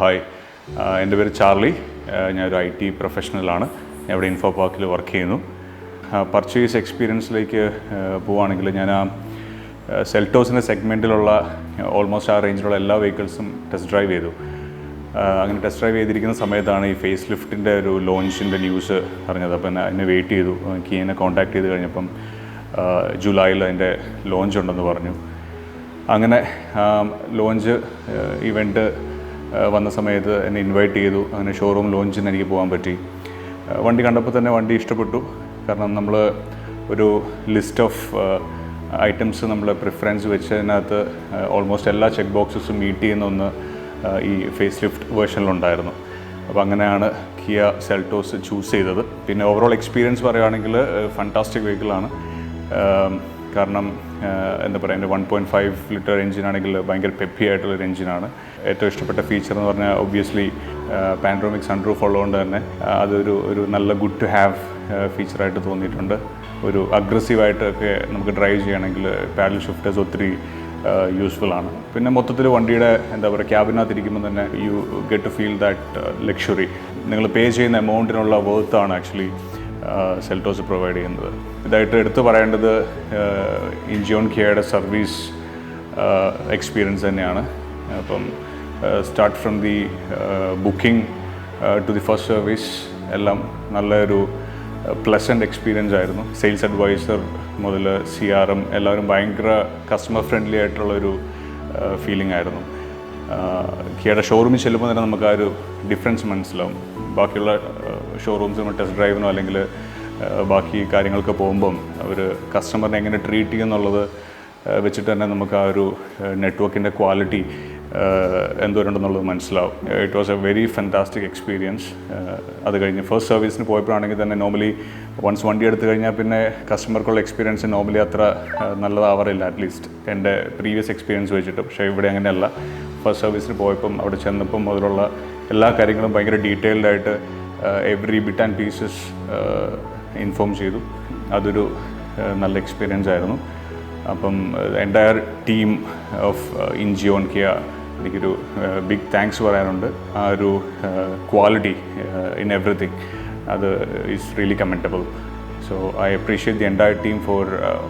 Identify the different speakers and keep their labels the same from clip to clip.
Speaker 1: Hi, എൻ്റെ പേര് Charlie. ഞാനൊരു IT പ്രൊഫഷണലാണ്. ഞാൻ ഇവിടെ ഇൻഫോ പാർക്കിൽ വർക്ക് ചെയ്യുന്നു. പർച്ചേസ് എക്സ്പീരിയൻസിലേക്ക് പോവുകയാണെങ്കിൽ ഞാൻ സെൽറ്റോസിൻ്റെ സെഗ്മെൻറ്റിലുള്ള ഓൾമോസ്റ്റ് ആ റേഞ്ചിലുള്ള എല്ലാ വെഹിക്കിൾസും ടെസ്റ്റ് ഡ്രൈവ് ചെയ്തു. അങ്ങനെ ടെസ്റ്റ് ഡ്രൈവ് ചെയ്തിരിക്കുന്ന സമയത്താണ് ഈ ഫേസ് ലിഫ്റ്റിൻ്റെ ഒരു ലോഞ്ചിൻ്റെ ന്യൂസ് അറിഞ്ഞത്. അപ്പോൾ എന്നെ വെയിറ്റ് ചെയ്തു. എനിക്ക് എന്നെ കോൺടാക്ട് ചെയ്ത് കഴിഞ്ഞപ്പം ജൂലൈയിൽ അതിൻ്റെ ലോഞ്ച് ഉണ്ടെന്ന് പറഞ്ഞു. അങ്ങനെ ലോഞ്ച് ഇവൻറ്റ് വന്ന സമയത്ത് എന്നെ ഇൻവൈറ്റ് ചെയ്തു. അങ്ങനെ ഷോറൂം ലോഞ്ചിന് എനിക്ക് പോകാൻ പറ്റി. വണ്ടി കണ്ടപ്പോൾ തന്നെ വണ്ടി ഇഷ്ടപ്പെട്ടു. കാരണം നമ്മൾ ഒരു ലിസ്റ്റ് ഓഫ് ഐറ്റംസ് നമ്മൾ പ്രിഫറൻസ് വെച്ചതിനകത്ത് ഓൾമോസ്റ്റ് എല്ലാ ചെക്ക് ബോക്സസും മീറ്റ് ചെയ്യുന്ന ഒന്ന് ഈ ഫേസ് ലിഫ്റ്റ് വേർഷനിലുണ്ടായിരുന്നു. അപ്പോൾ അങ്ങനെയാണ് കിയ സെൽറ്റോസ് ചൂസ് ചെയ്തത്. പിന്നെ ഓവറോൾ എക്സ്പീരിയൻസ് പറയുകയാണെങ്കിൽ ഫാന്റാസ്റ്റിക് വെഹിക്കിളാണ്. കാരണം എന്താ പറയുക, എൻ്റെ 1.5 ലിറ്റർ എഞ്ചിനാണെങ്കിൽ ഭയങ്കര പെപ്പി ആയിട്ടുള്ളൊരു എഞ്ചിനാണ്. ഏറ്റവും ഇഷ്ടപ്പെട്ട ഫീച്ചർ എന്ന് പറഞ്ഞാൽ ഒബ്വിയസ്ലി പാൻഡ്രോമിക് സൺറൂഫ് ഉള്ളതുകൊണ്ട് തന്നെ അതൊരു നല്ല ഗുഡ് ടു ഹാവ് ഫീച്ചറായിട്ട് തോന്നിയിട്ടുണ്ട്. ഒരു അഗ്രസീവായിട്ടൊക്കെ നമുക്ക് ഡ്രൈവ് ചെയ്യണമെങ്കിൽ പാഡൽ ഷിഫ്റ്റേഴ്സ് ഒത്തിരി യൂസ്ഫുൾ ആണ്. പിന്നെ മൊത്തത്തിൽ വണ്ടിയുടെ എന്താ പറയുക, ക്യാബിനകത്തിരിക്കുമ്പോൾ തന്നെ you get to feel that luxury. നിങ്ങൾ പേ ചെയ്യുന്ന എമൗണ്ടിനുള്ള വേർത്താണ് ആക്ച്വലി സെൽറ്റോസ് പ്രൊവൈഡ് ചെയ്യുന്നത്. ഇതായിട്ട് എടുത്തു പറയേണ്ടത് ഇൻജിയോൺ കിയയുടെ സർവീസ് എക്സ്പീരിയൻസ് തന്നെയാണ്. അപ്പം start from the booking to the first service എല്ലാം നല്ലൊരു പ്ലസൻറ്റ് എക്സ്പീരിയൻസ് ആയിരുന്നു. സെയിൽസ് അഡ്വൈസർ മുതൽ CRM എല്ലാവരും ഭയങ്കര കസ്റ്റമർ ഫ്രണ്ട്ലി ആയിട്ടുള്ളൊരു ഫീലിംഗ് ആയിരുന്നു. കിയയുടെ ഷോറൂമിൽ ചെല്ലുമ്പോൾ തന്നെ നമുക്ക് ആ ഒരു ഡിഫറൻസ് മനസ്സിലാവും. ബാക്കിയുള്ള ഷോറൂംസ് നമ്മൾ ടെസ്റ്റ് ഡ്രൈവിനോ അല്ലെങ്കിൽ ബാക്കി കാര്യങ്ങൾക്ക് പോകുമ്പം അവർ കസ്റ്റമറിനെ എങ്ങനെ ട്രീറ്റ് ചെയ്യുമെന്നുള്ളത് വെച്ചിട്ട് തന്നെ നമുക്ക് ആ ഒരു നെറ്റ്വർക്കിൻ്റെ ക്വാളിറ്റി എന്തോരുണ്ടെന്നുള്ളത് മനസ്സിലാവും. It was A very fantastic experience. അത് കഴിഞ്ഞ് ഫസ്റ്റ് സർവീസിന് പോയപ്പോഴാണെങ്കിൽ തന്നെ നോർമലി വൺസ് വണ്ടി എടുത്തു കഴിഞ്ഞാൽ പിന്നെ കസ്റ്റമർക്കുള്ള എക്സ്പീരിയൻസ് നോർമലി അത്ര നല്ലതാവാറില്ല, അറ്റ്ലീസ്റ്റ് എൻ്റെ പ്രീവിയസ് എക്സ്പീരിയൻസ് വെച്ചിട്ട്. പക്ഷേ ഇവിടെ അങ്ങനെയല്ല. ഫസ്റ്റ് സർവീസിന് പോയപ്പം അവിടെ ചെന്നപ്പം മുതലുള്ള എല്ലാ കാര്യങ്ങളും ഭയങ്കര ഡീറ്റെയിൽഡ് ആയിട്ട് every bit and pieces inform ചെയ്തു. അതൊരു നല്ല എക്സ്പീരിയൻസ് ആയിരുന്നു. അപ്പം entire team of Incheon Kia എനിക്കൊരു ബിഗ് താങ്ക്സ് പറയാനുണ്ട്. ആ ഒരു ക്വാളിറ്റി ഇൻ എവറിത്തിങ്, അത് is really commendable. So I appreciate the entire team for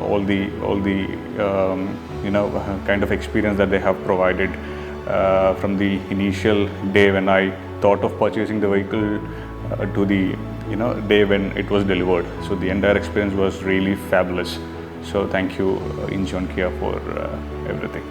Speaker 1: all the kind of experience that they have provided from the initial day when I thought of purchasing the vehicle to the day when it was delivered. So the entire experience was really fabulous. So thank you Incheon Kia for everything.